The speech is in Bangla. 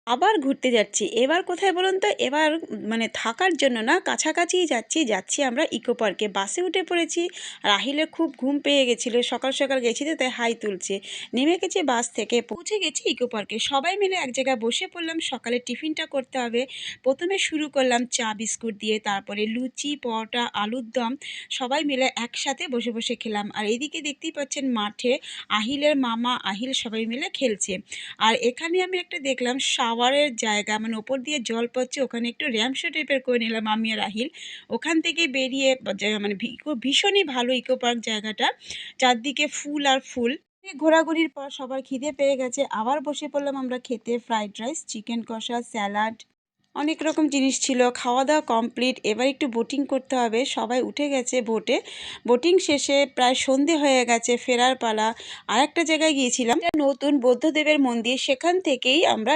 আবার ঘুরতে যাচ্ছি। এবার কোথায় বলুন তো? এবার মানে থাকার জন্য না, কাছাকাছিই যাচ্ছি আমরা ইকো পার্কে। বাসে উঠে পড়েছি। রাহিলের খুব ঘুম পেয়ে গেছিলো, সকাল সকাল গেছি তো তাই হাই তুলছে। নেমে গেছি বাস থেকে, পৌঁছে গেছি ইকো পার্কে। সবাই মিলে এক জায়গায় বসে পড়লাম, সকালে টিফিনটা করতে হবে। প্রথমে শুরু করলাম চা বিস্কুট দিয়ে, তারপরে লুচি, পরোটা, আলুর দম সবাই মিলে একসাথে বসে বসে খেলাম। আর এদিকে দেখতেই পাচ্ছেন মাঠে আহিলের মামা, আহিল সবাই মিলে খেলছে। আর এখানে আমি একটা দেখলাম শাওয়ারের জায়গা, মানে ওপর দিয়ে জল পড়ছে, ওখানে একটু র্যাম্প শো টাইপের করে নিলাম আমি আর রাহিল। ওখান থেকে বেরিয়ে মানে ভীষণই ভালো ইকো পার্ক জায়গাটা, চারদিকে ফুল আর ফুল। ঘোরাঘুরির পর সবার খিদে পেয়ে গেছে, আবার বসে পড়লাম আমরা খেতে। ফ্রাইড রাইস, চিকেন কষা, স্যালাড, অনেক রকম জিনিস ছিল। খাওয়া দাওয়া কমপ্লিট। এবার একটু বোটিং করতে হবে, সবাই উঠে গেছে বোটে। বোটিং শেষে প্রায় সন্ধে হয়ে গেছে, ফেরার পালা। আরেকটা জায়গায় গিয়েছিলাম, নতুন বৌদ্ধদেবের মন্দির, সেখান থেকেই আমরা